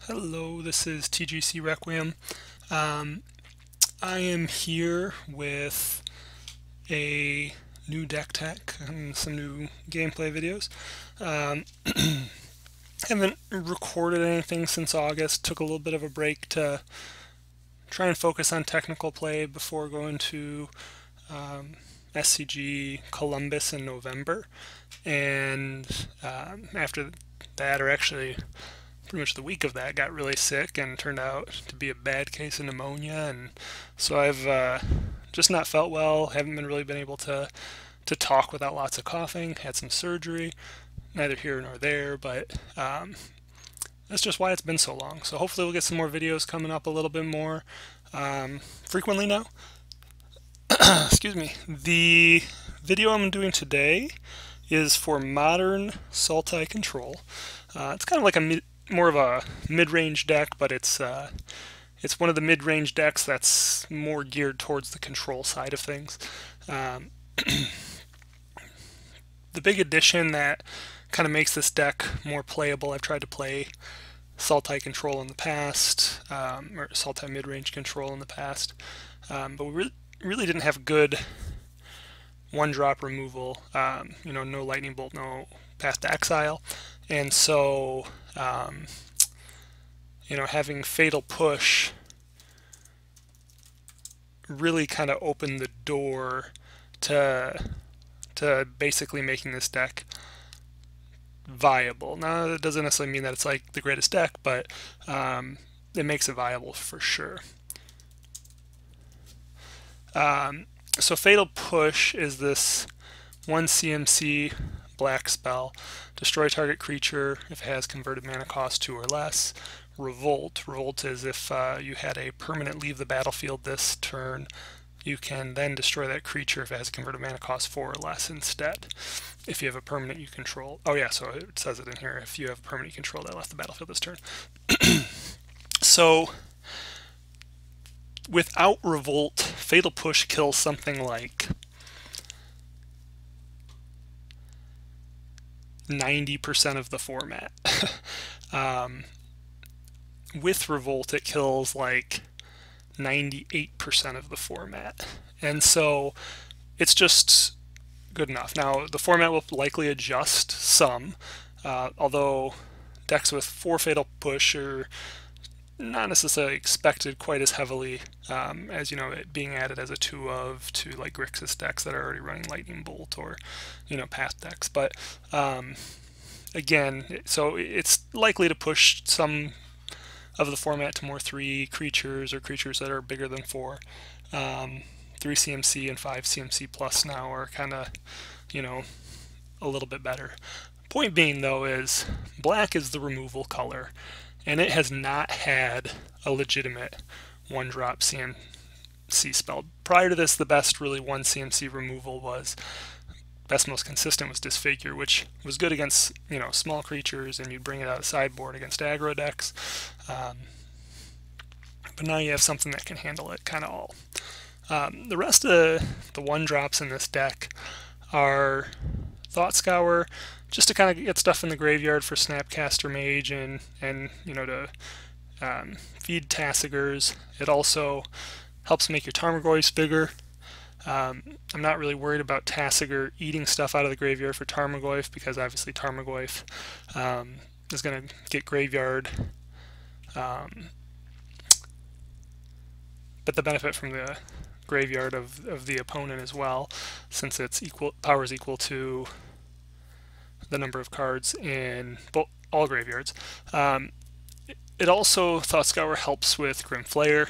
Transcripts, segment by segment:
Hello, this is TGC Requiem. I am here with a new deck tech and some new gameplay videos. Haven't recorded anything since August. Took a little bit of a break to try and focus on technical play before going to SCG Columbus in November. And after that, or actually pretty much the week of that, got really sick and turned out to be a bad case of pneumonia, and so I've just not felt well. Haven't really been able to talk without lots of coughing. Had some surgery, neither here nor there, but that's just why it's been so long. So hopefully we'll get some more videos coming up a little bit more frequently now. Excuse me. The video I'm doing today is for Modern Sultai Control. It's kind of like more of a mid-range deck, but it's one of the mid-range decks that's more geared towards the control side of things. The big addition that kind of makes this deck more playable, I've tried to play Sultai Control in the past, or Sultai mid-range control in the past, but we really didn't have good one-drop removal, no Lightning Bolt, no Path to Exile, and so having Fatal Push really kind of opened the door to basically making this deck viable. Now, that doesn't necessarily mean that it's like the greatest deck, but it makes it viable for sure. So Fatal Push is this 1 CMC black spell. Destroy target creature if it has converted mana cost 2 or less. Revolt. Revolt is if you had a permanent leave the battlefield this turn, you can then destroy that creature if it has a converted mana cost 4 or less instead. If you have a permanent you control. Oh yeah, so it says it in here. If you have a permanent you control that left the battlefield this turn. So without Revolt, Fatal Push kills something like 90% of the format. With Revolt, it kills like 98% of the format. And so it's just good enough. Now, the format will likely adjust some, although decks with 4 Fatal Push are not necessarily expected quite as heavily as it being added as a 2-of to like Grixis decks that are already running Lightning Bolt or Path decks. But again, so it's likely to push some of the format to more 3 creatures or creatures that are bigger than 4. 3 CMC and 5 CMC plus now are kind of a little bit better. Point being though is black is the removal color, and it has not had a legitimate 1-drop CMC spell. Prior to this, the best really 1 CMC removal best most consistent was Disfigure, which was good against small creatures, and you'd bring it out of sideboard against aggro decks. But now you have something that can handle it kind of all. The rest of the 1-drops in this deck are Thought Scour, just to kind of get stuff in the graveyard for Snapcaster Mage and to feed Tassigurs. It also helps make your Tarmogoyfs bigger. I'm not really worried about Tassigur eating stuff out of the graveyard for Tarmogoyf, because obviously Tarmogoyf is going to get graveyard. But the benefit from the graveyard of the opponent as well, since its power is equal to the number of cards in all graveyards. It also, Thought Scour helps with Grimflayer.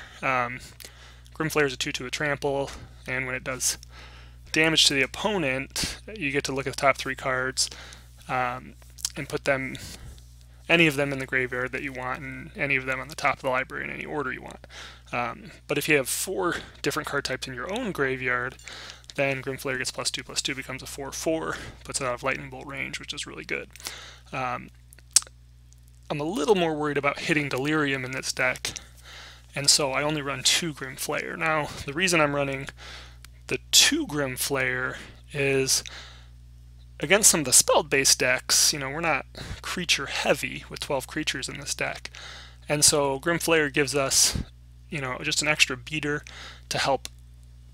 Grimflayer is a 2/2 with trample, and when it does damage to the opponent, you get to look at the top 3 cards and put any of them in the graveyard that you want, and any of them on the top of the library in any order you want. But if you have 4 different card types in your own graveyard, then Grimflayer gets +2/+2, becomes a 4/4, puts it out of Lightning Bolt range, which is really good. I'm a little more worried about hitting Delirium in this deck, and so I only run 2 Grimflayer. Now, the reason I'm running the 2 Grimflayer is against some of the spell-based decks, we're not creature heavy with 12 creatures in this deck. And so Grimflayer gives us, just an extra beater to help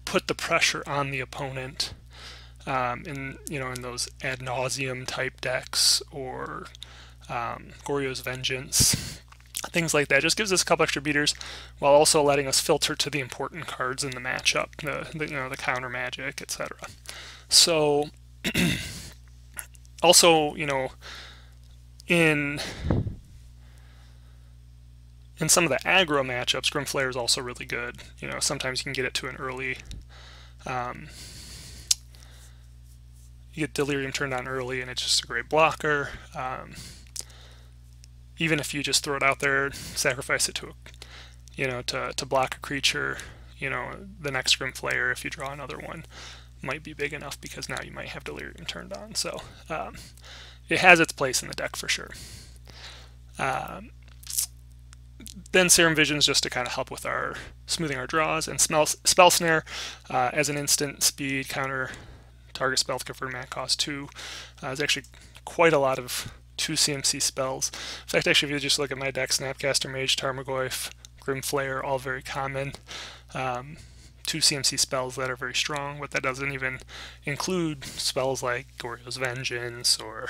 put the pressure on the opponent in those ad nauseum type decks, or Goryo's Vengeance, things like that. Just gives us a couple extra beaters while also letting us filter to the important cards in the matchup, the counter magic, etc. So also, in some of the aggro matchups, Grimflayer is also really good. Sometimes you can get it to an early. You get Delirium turned on early, and it's just a great blocker. Even if you just throw it out there, sacrifice it to block a creature, the next Grimflayer, if you draw another one, might be big enough because now you might have Delirium turned on. So it has its place in the deck for sure. Then Serum Visions just to kind of help with our smoothing our draws, and Spell Snare as an instant speed counter target spell for mana cost 2. There's actually quite a lot of 2 CMC spells. In fact, actually, if you just look at my deck, Snapcaster Mage, Tarmogoyf, Grimflayer, all very common. 2 CMC spells that are very strong, but that doesn't even include spells like Goryo's Vengeance, or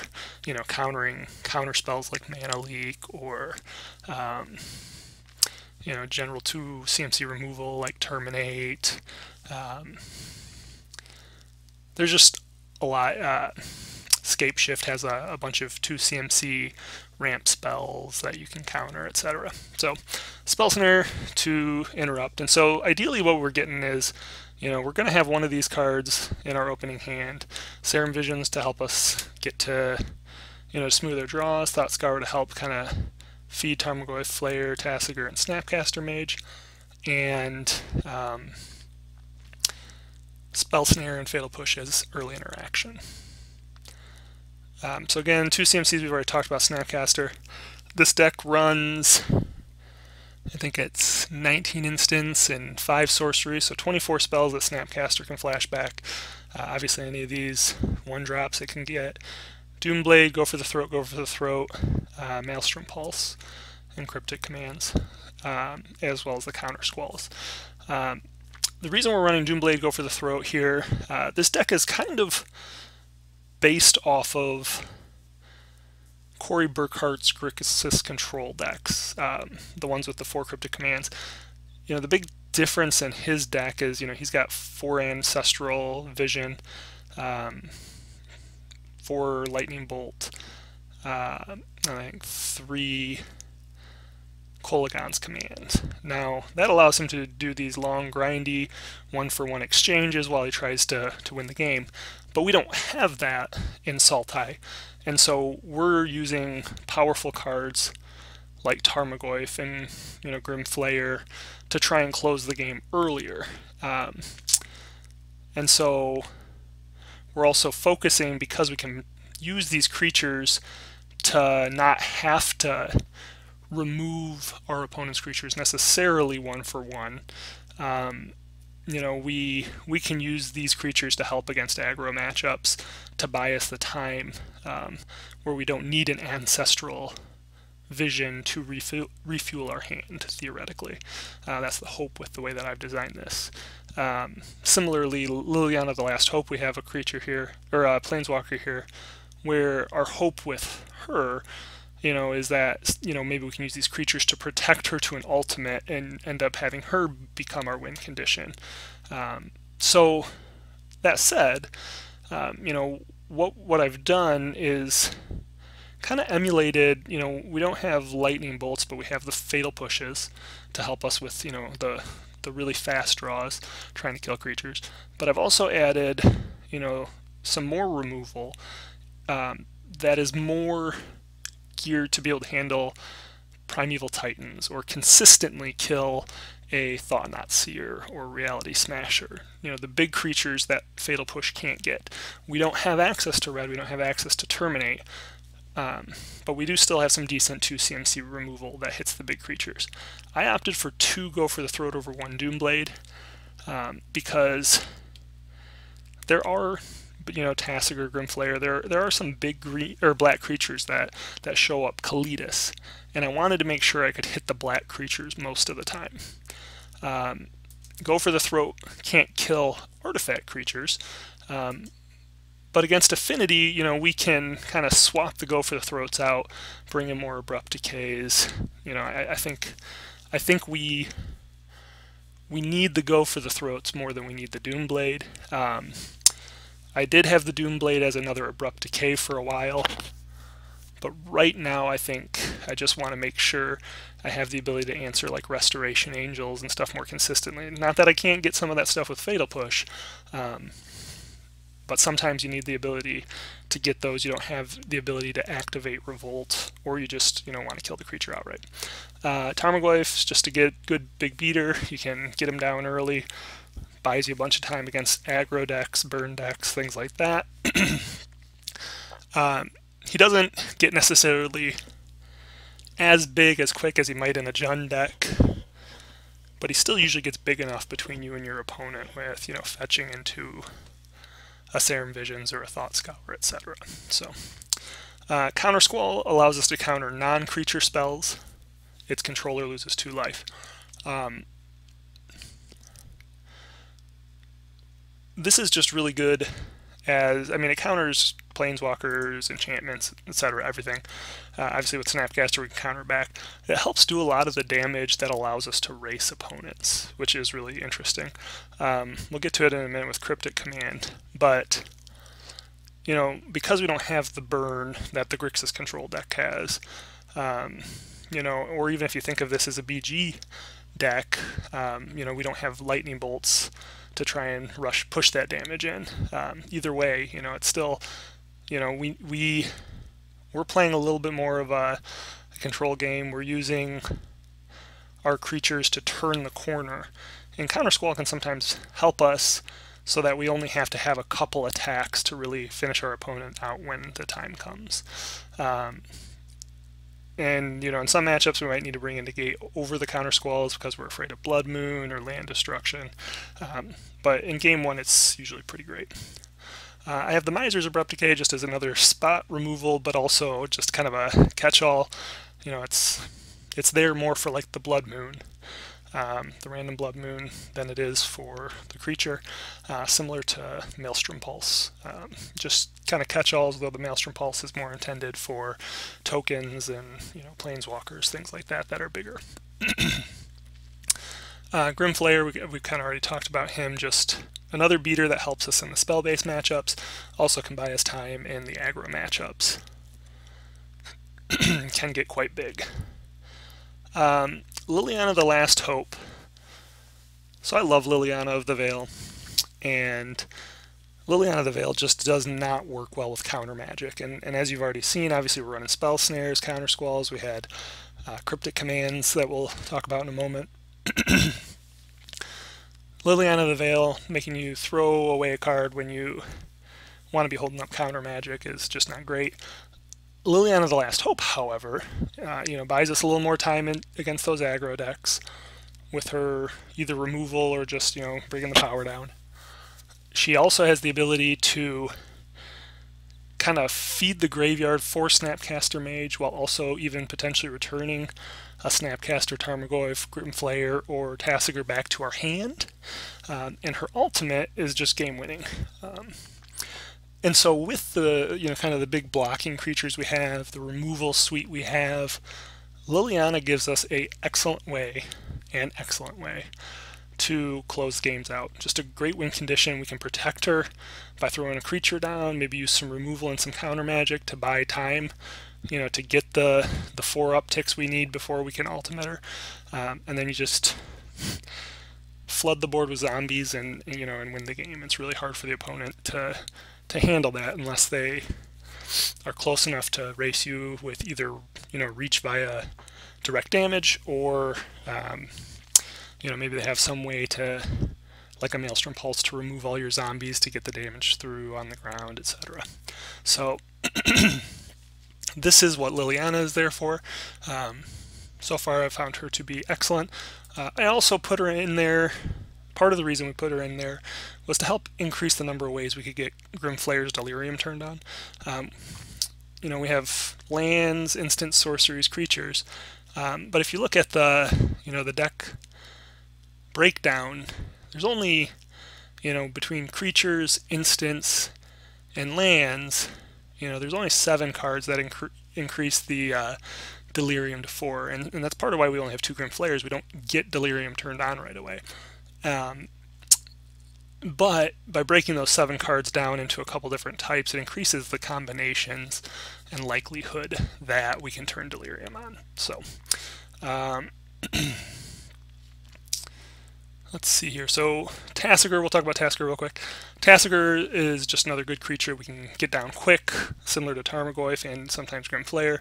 counter spells like Mana Leak, or general 2 CMC removal like Terminate. There's just a lot. Scape Shift has a bunch of 2 CMC ramp spells that you can counter, etc. So Spell Snare to interrupt. And so ideally what we're getting is, we're going to have one of these cards in our opening hand. Serum Visions to help us get to, smooth our draws. Thought Scour to help kind of feed Tarmogoyf, Flayer, Tasigur, and Snapcaster Mage. And Spell Snare and Fatal Push as early interaction. So again, 2 CMCs, we've already talked about Snapcaster. This deck runs, I think it's 19 instants and 5 sorceries, so 24 spells that Snapcaster can flash back. Obviously any of these 1-drops it can get. Doomblade, Go for the Throat, Maelstrom Pulse, and Cryptic Commands, as well as the counter Squalls. The reason we're running Doomblade, Go for the Throat here, this deck is kind of based off of Corey Burkhart's Grixis Control decks, the ones with the 4 Cryptic Commands. The big difference in his deck is, he's got 4 Ancestral Vision, 4 Lightning Bolt, I think 3 Kolaghan's Command. Now, that allows him to do these long, grindy, 1-for-1 exchanges while he tries to win the game. But we don't have that in Sultai, and so we're using powerful cards like Tarmogoyf and Grimflayer to try and close the game earlier. And so we're also focusing, because we can use these creatures to not have to remove our opponent's creatures necessarily 1-for-1. We can use these creatures to help against aggro matchups to buy us the time where we don't need an Ancestral Vision to refuel our hand, theoretically. That's the hope with the way that I've designed this. Similarly, Liliana the Last Hope, we have a creature here, or a Planeswalker here, where our hope with her is that, maybe we can use these creatures to protect her to an ultimate and end up having her become our win condition. So, that said, what I've done is kind of emulated, we don't have Lightning Bolts, but we have the Fatal Pushes to help us with, the really fast draws, trying to kill creatures. But I've also added, some more removal that is more geared to be able to handle Primeval Titans, or consistently kill a Thought-Knot Seer or Reality Smasher. The big creatures that Fatal Push can't get. We don't have access to red, we don't have access to Terminate, but we do still have some decent 2 CMC removal that hits the big creatures. I opted for 2 Go for the Throat over 1 Doomblade, because there are but Tasigur, Grimflayer, there are some big green or black creatures that show up, Kalitas, and I wanted to make sure I could hit the black creatures most of the time. Go for the Throat can't kill artifact creatures, but against Affinity, we can kind of swap the Go for the Throats out, bring in more Abrupt Decays. I think we need the Go for the Throats more than we need the Doomblade. I did have the Doomblade as another Abrupt Decay for a while, but right now I think I just want to make sure I have the ability to answer like Restoration Angels and stuff more consistently. Not that I can't get some of that stuff with Fatal Push, but sometimes you need the ability to get those. You don't have the ability to activate Revolt, or you just want to kill the creature outright. Tarmogoyf, just to get good big beater, you can get him down early, buys you a bunch of time against aggro decks, burn decks, things like that. He doesn't get necessarily as big as quick as he might in a Jund deck, but he still usually gets big enough between you and your opponent with fetching into a Serum Visions or a Thought Scour, etc. So, Counter Squall allows us to counter non-creature spells. Its controller loses 2 life. This is just really good as, it counters Planeswalkers, enchantments, etc., everything. Obviously with Snapcaster we can counter back. It helps do a lot of the damage that allows us to race opponents, which is really interesting. We'll get to it in a minute with Cryptic Command, but because we don't have the burn that the Grixis Control deck has, or even if you think of this as a BG deck, we don't have lightning bolts to try and push that damage in. Either way, it's still, we're playing a little bit more of a control game. We're using our creatures to turn the corner, and Counter Squall can sometimes help us so that we only have to have a couple attacks to really finish our opponent out when the time comes. And in some matchups we might need to bring in Negate over the Counter Squalls because we're afraid of Blood Moon or land destruction. But in game 1 it's usually pretty great. I have the Miser's Abrupt Decay just as another spot removal, but also just kind of a catch-all. It's there more for like the Blood Moon, the random Blood Moon, than it is for the creature, similar to Maelstrom Pulse. Just kind of catch-alls, though the Maelstrom Pulse is more intended for tokens and Planeswalkers, things like that are bigger. Grimflayer, we've kind of already talked about him, just another beater that helps us in the spell-based matchups, also can buy us time in the aggro matchups. Can get quite big. Liliana the Last Hope. So I love Liliana of the Veil, and Liliana of the Veil just does not work well with counter magic, and as you've already seen, obviously we're running Spell Snares, Counter Squalls, we had Cryptic Commands that we'll talk about in a moment. Liliana of the Veil, making you throw away a card when you want to be holding up counter magic, is just not great. Liliana of the Last Hope, however, buys us a little more time against those aggro decks with her either removal or just, bringing the power down. She also has the ability to kind of feed the graveyard for Snapcaster Mage while also even potentially returning a Snapcaster, Tarmogoyf, Grimflayer, or Tasigur back to our hand. And her ultimate is just game-winning. And so with the, kind of the big blocking creatures we have, the removal suite we have, Liliana gives us an excellent way to close games out. Just a great win condition. We can protect her by throwing a creature down, maybe use some removal and some counter magic to buy time, to get the 4 upticks we need before we can ultimate her. And then you just flood the board with zombies and win the game. It's really hard for the opponent to handle that unless they are close enough to race you with either reach via direct damage, or maybe they have some way to, like a Maelstrom Pulse, to remove all your zombies to get the damage through on the ground, etc. So this is what Liliana is there for. So far I've found her to be excellent. I also put her in there part of the reason we put her in there was to help increase the number of ways we could get Grim Flayer's Delirium turned on. We have lands, instant sorceries, creatures, but if you look at the deck breakdown, there's only between creatures, instants, and lands, there's only 7 cards that increase the Delirium to 4, and that's part of why we only have 2 Grim Flayers. We don't get Delirium turned on right away. But by breaking those 7 cards down into a couple different types, it increases the combinations and likelihood that we can turn Delirium on. So, let's see here. So Tasigur, we'll talk about Tasigur real quick. Tasigur is just another good creature we can get down quick, similar to Tarmogoyf and sometimes Grim Flayer,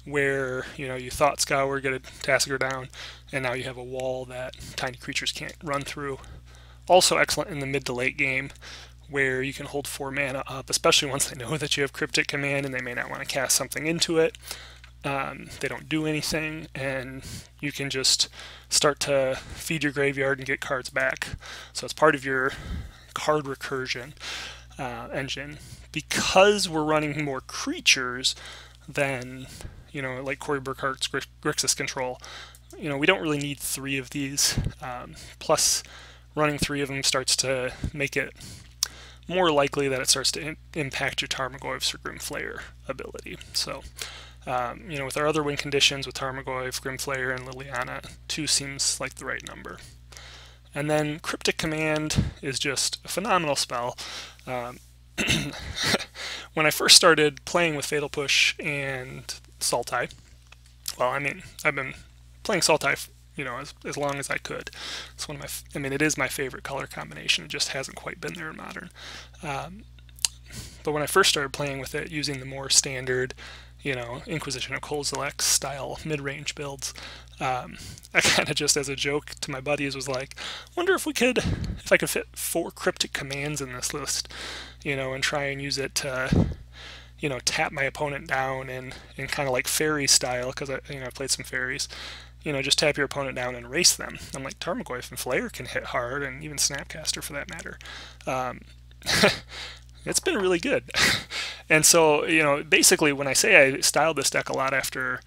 where you Thought Scour, get a Tasigur down, and now you have a wall that tiny creatures can't run through. Also excellent in the mid to late game, where you can hold 4 mana up, especially once they know that you have Cryptic Command and they may not want to cast something into it. They don't do anything, and you can just start to feed your graveyard and get cards back. So it's part of your card recursion engine. Because we're running more creatures than, like Cory Burkhart's Grixis Control, we don't really need 3 of these. Plus, running 3 of them starts to make it more likely that it starts to impact your Tarmogoyf's or Grim Flayer ability. So, with our other win conditions with Tarmogoyf, Grim Flayer, and Liliana, 2 seems like the right number. And then Cryptic Command is just a phenomenal spell. When I first started playing with Fatal Push and Sultai, well, I've been playing Sultai, as long as I could. It's one of my, it is my favorite color combination. It just hasn't quite been there in Modern. But when I first started playing with it, using the more standard, Inquisition of Kozilek style mid-range builds, I kind of just as a joke to my buddies was like, wonder if I could fit 4 Cryptic Commands in this list, and try and use it to, tap my opponent down and kind of like fairy style, because I played some fairies, just tap your opponent down and erase them. I'm like, Tarmogoyf and Flayer can hit hard, and even Snapcaster for that matter. It's been really good. And so, basically when I say I styled this deck a lot after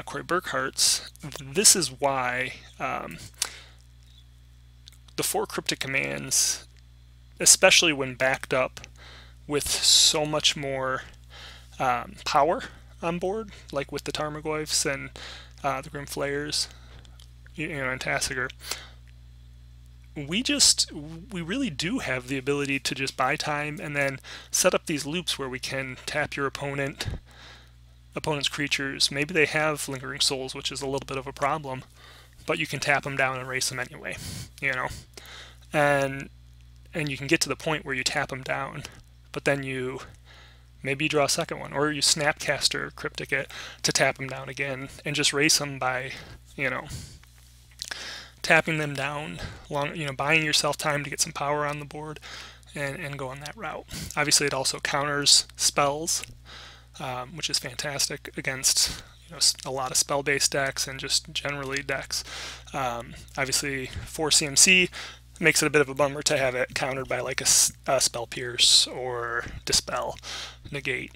Cory Burkhart's, this is why the 4 Cryptic Commands, especially when backed up with so much more power on board, like with the Tarmogoyfs and the Grim Flayers, and Tasigur, we really do have the ability to just buy time and then set up these loops where we can tap your opponent's creatures. Maybe they have Lingering Souls, which is a little bit of a problem, but you can tap them down and erase them anyway, and you can get to the point where you tap them down, but then maybe you draw a second one, or you Snapcaster Cryptic it to tap them down again and just race them by, tapping them down, buying yourself time to get some power on the board and go on that route. Obviously, it also counters spells, which is fantastic against a lot of spell-based decks and just generally decks. Obviously, for CMC, makes it a bit of a bummer to have it countered by like a Spell Pierce or Dispel, Negate,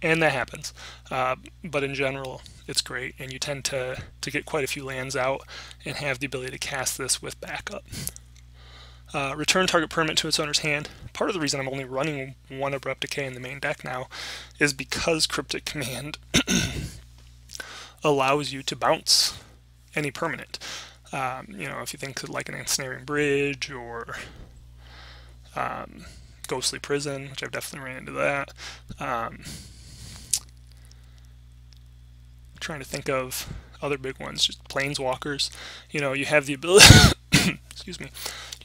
and that happens. But in general, it's great, and you tend to get quite a few lands out and have the ability to cast this with backup. Return target permanent to its owner's hand. Part of the reason I'm only running 1 Abrupt Decay in the main deck now is because Cryptic Command allows you to bounce any permanent. If you think of like an Ensnaring Bridge or Ghostly Prison, which I've definitely ran into that. Trying to think of other big ones, just Planeswalkers. You have the ability excuse me,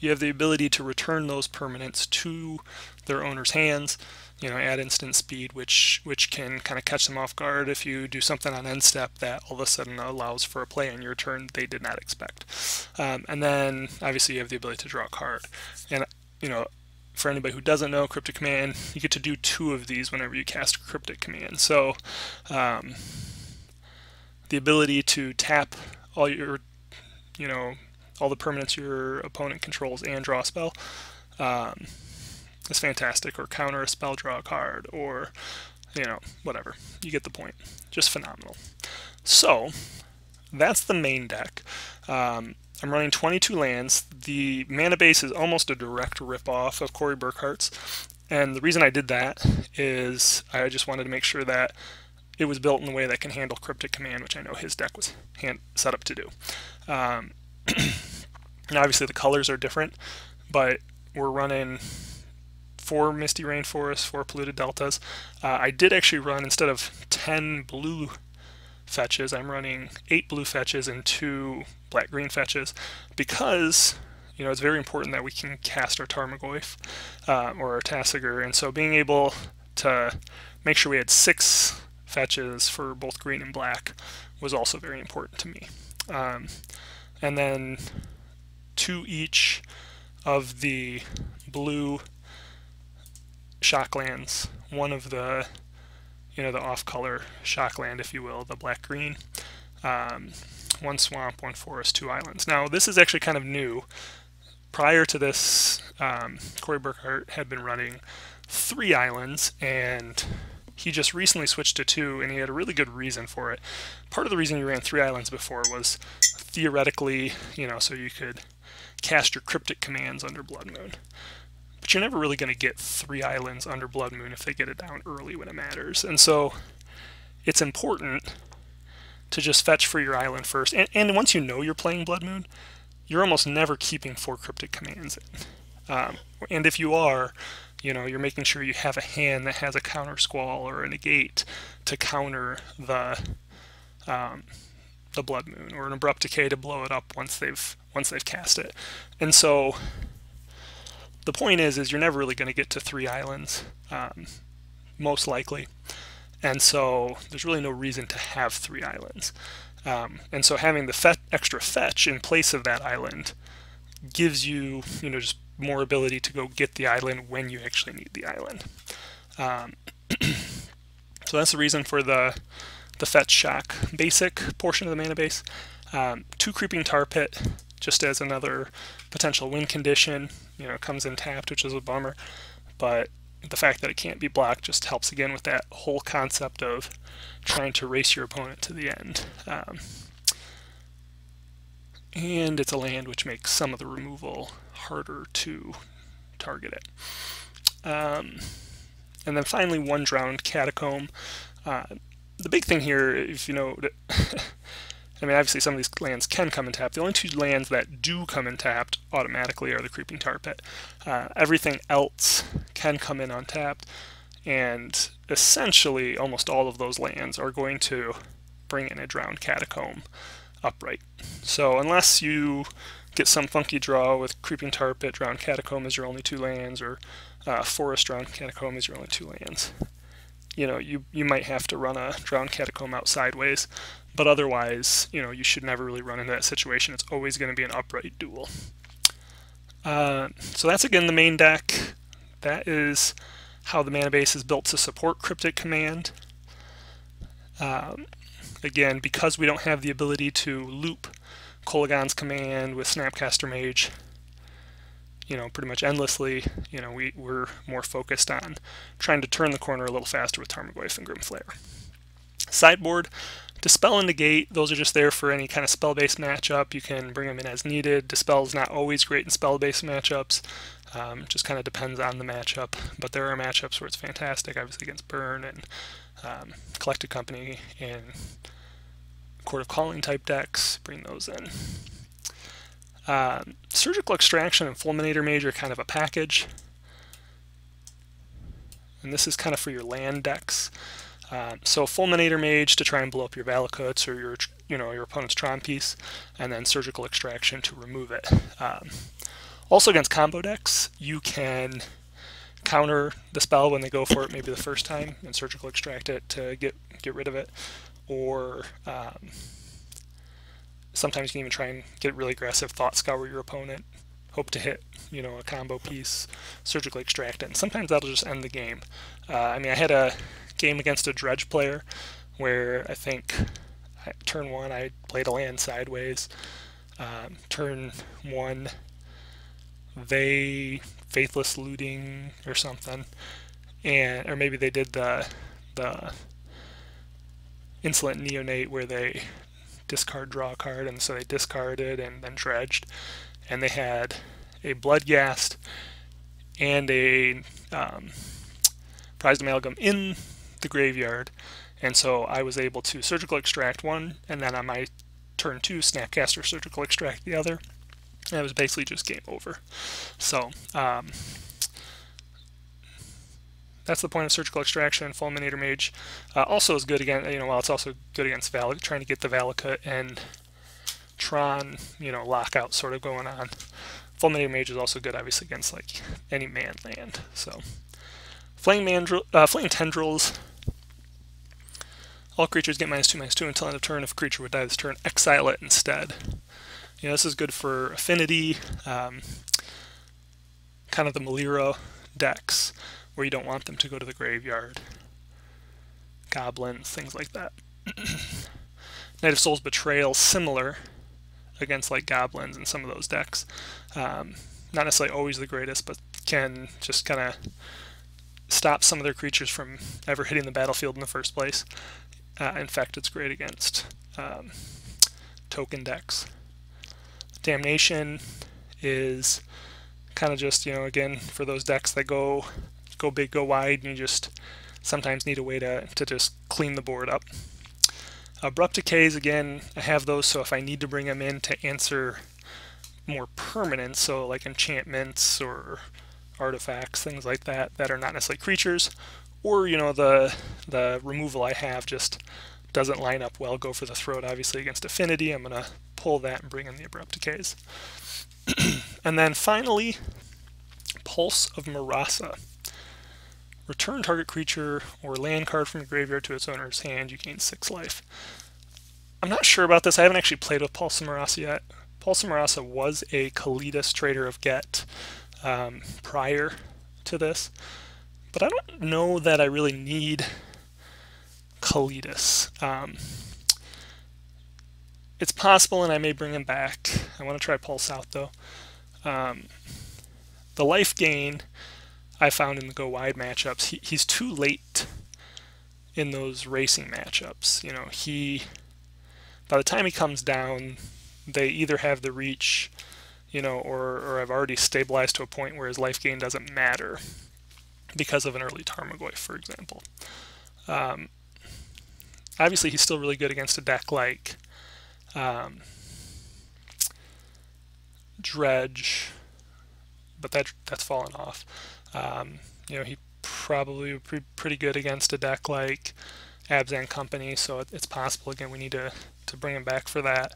you have the ability to return those permanents to their owner's hands, add instant speed, which can kind of catch them off guard if you do something on end step that all of a sudden allows for a play on your turn they did not expect. And then obviously you have the ability to draw a card. And for anybody who doesn't know, Cryptic Command, you get to do 2 of these whenever you cast a Cryptic Command. So the ability to tap all your all the permanents your opponent controls and draw a spell, is fantastic. Or counter a spell, draw a card, or whatever. You get the point. Just phenomenal. So that's the main deck. I'm running 22 lands. The mana base is almost a direct rip-off of Cory Burkhart's, and the reason I did that is I just wanted to make sure that it was built in a way that can handle Cryptic Command, which I know his deck was set up to do. Now obviously the colors are different, but we're running 4 Misty Rainforests, 4 Polluted Deltas. I did actually run, instead of 10 blue fetches, I'm running 8 blue fetches and 2 black-green fetches, because it's very important that we can cast our Tarmogoyf or our Tasigur, and so being able to make sure we had 6 fetches for both green and black was also very important to me. And then 2 each of the blue shocklands, one of the the off-color shockland, if you will, the black-green, 1 swamp, 1 forest, 2 islands. Now this is actually kind of new. Prior to this, Cory Burkhart had been running 3 islands, and he just recently switched to 2, and he had a really good reason for it. Part of the reason he ran 3 islands before was theoretically, so you could cast your cryptic commands under Blood Moon. But you're never really going to get 3 islands under Blood Moon if they get it down early when it matters. And so it's important to just fetch for your island first. And once you know you're playing Blood Moon, you're almost never keeping 4 cryptic commands in. And if you are, you're making sure you have a hand that has a counter squall or a negate to counter the Blood Moon, or an abrupt decay to blow it up once they've cast it. And so the point is you're never really going to get to 3 islands, most likely, and so there's really no reason to have 3 islands. And so having the extra fetch in place of that island gives you, just more ability to go get the island when you actually need the island. So that's the reason for the fetch shock basic portion of the mana base. 2 Creeping Tar Pit, just as another potential win condition. Comes in tapped, which is a bummer, but the fact that it can't be blocked just helps again with that whole concept of trying to race your opponent to the end. And it's a land which makes some of the removal harder to target it. And then finally, 1 Drowned Catacomb. The big thing here, if you know, I mean, obviously some of these lands can come in tapped. The only 2 lands that do come in tapped automatically are the Creeping Tar Pit. Everything else can come in untapped, and essentially almost all of those lands are going to bring in a Drowned Catacomb upright. So unless you get some funky draw with Creeping Tar Pit, Drowned Catacomb is your only 2 lands, or Forest Drowned Catacomb is your only 2 lands, you might have to run a Drowned Catacomb out sideways, but otherwise, you should never really run into that situation. It's always going to be an upright duel. So that's again the main deck. That is how the mana base is built to support Cryptic Command. Again, because we don't have the ability to loop Kolaghan's Command with Snapcaster Mage, pretty much endlessly, we're more focused on trying to turn the corner a little faster with Tarmogoyf and Grimflayer. Sideboard, Dispel and Negate, those are just there for any kind of spell-based matchup. You can bring them in as needed. Dispel is not always great in spell-based matchups. Just kind of depends on the matchup, but there are matchups where it's fantastic, obviously against Burn and Collected Company and Court of Calling type decks. Bring those in. Surgical Extraction and Fulminator Mage are kind of a package, and this is kind of for your land decks. So Fulminator Mage to try and blow up your Valakuts or your opponent's Tron piece, and then Surgical Extraction to remove it. Also against combo decks, you can counter the spell when they go for it maybe the first time and Surgical Extract it to get rid of it, or sometimes you can even try and get really aggressive, Thought Scour your opponent, hope to hit a combo piece, Surgically Extract it, and sometimes that'll just end the game. I mean, I had a game against a Dredge player where I think turn 1 I played a land sideways, Turn 1, they Faithless Looting or something, and or maybe they did the Insolent Neonate where they discard, draw a card, and so they discarded and then dredged, and they had a Bloodghast and a Prized Amalgam in the graveyard, and so I was able to Surgical Extract one, and then on my turn 2, Snapcaster Surgical Extract the other, and it was basically just game over. So that's the point of Surgical Extraction. Fulminator Mage also is good against, while it's also good against trying to get the Valakut and Tron, lockout sort of going on. Fulminator Mage is also good, obviously, against like any man land. So Flame Tendrils. All creatures get -2/-2 until end of turn. If a creature would die this turn, exile it instead. This is good for Affinity, kind of the Malira decks, where you don't want them to go to the graveyard. Goblins, things like that. Night of Souls Betrayal, similar against like goblins and some of those decks. Not necessarily always the greatest, but can just kind of stop some of their creatures from ever hitting the battlefield in the first place. In fact, it's great against token decks. Damnation is kind of just, again, for those decks that go big, go wide, and you just sometimes need a way to just clean the board up. Abrupt Decays, again, I have those, so if I need to bring them in to answer more permanents, so like enchantments or artifacts, things like that, that are not necessarily creatures, or, the removal I have just doesn't line up well, go for the throat, obviously, against Affinity. I'm going to pull that and bring in the Abrupt Decays. And then finally, Pulse of Marasa. Return target creature or land card from your graveyard to its owner's hand. You gain 6 life. I'm not sure about this. I haven't actually played with Pulse of Marasa yet. Pulse of Marasa was a Kalidas Trader of Get prior to this, but I don't know that I really need Kalidas. It's possible, and I may bring him back. I want to try Pulse out, though. The life gain I found in the go wide matchups, he's too late in those racing matchups. By the time he comes down, they either have the reach, or I've already stabilized to a point where his life gain doesn't matter because of an early Tarmogoyf, for example. Obviously, he's still really good against a deck like Dredge, but that's fallen off. He probably would be pretty good against a deck like Abzan Company, so it's possible, again, we need to bring him back for that.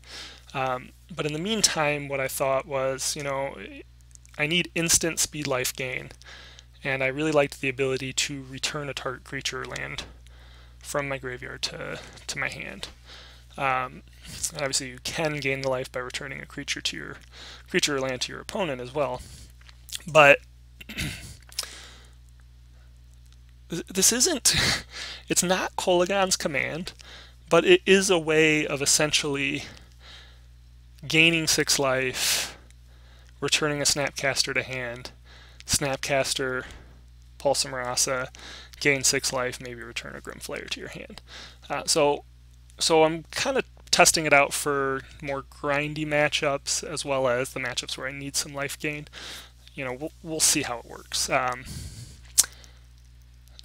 But in the meantime, what I thought was, I need instant speed life gain, and I really liked the ability to return a target creature or land from my graveyard to my hand. And obviously, you can gain the life by returning a creature or land to your opponent as well. But this isn't, it's not Kolaghan's Command, but it is a way of essentially gaining 6 life, returning a Snapcaster to hand, Snapcaster, Pulse of Marasa, gain 6 life, maybe return a Grimflayer to your hand. So I'm kind of testing it out for more grindy matchups, as well as the matchups where I need some life gain. We'll see how it works.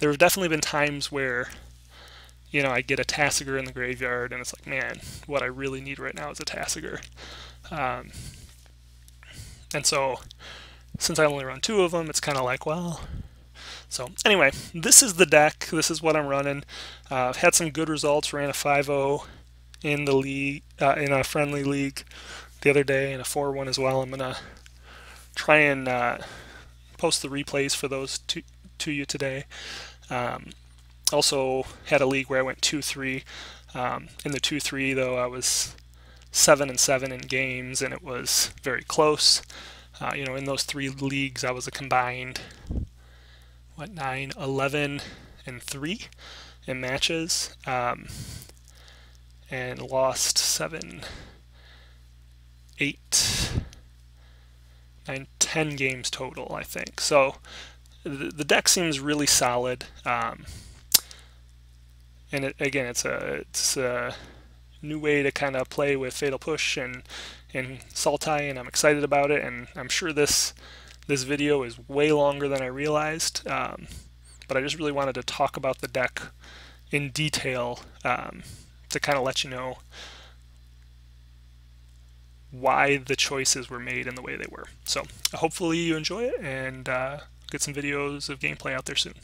There have definitely been times where, I get a Tasigur in the graveyard, and it's like, man, what I really need right now is a Tasigur. And so, since I only run 2 of them, it's kind of like, well. So anyway, this is the deck. This is what I'm running. I've had some good results. Ran a 5-0 in the league, in a friendly league the other day, and a 4-1 as well. I'm gonna try and post the replays for those to you today. Also had a league where I went 2-3. In the 2-3, though, I was 7-7 in games, and it was very close. In those 3 leagues, I was a combined 9, 11, and 3 in matches, and lost 7 8, 9, 10 games total, I think. So the deck seems really solid. And again, it's a new way to kind of play with Fatal Push and Sultai, and I'm excited about it. And I'm sure this video is way longer than I realized, but I just really wanted to talk about the deck in detail to kind of let you know why the choices were made in the way they were. So hopefully you enjoy it, and get some videos of gameplay out there soon.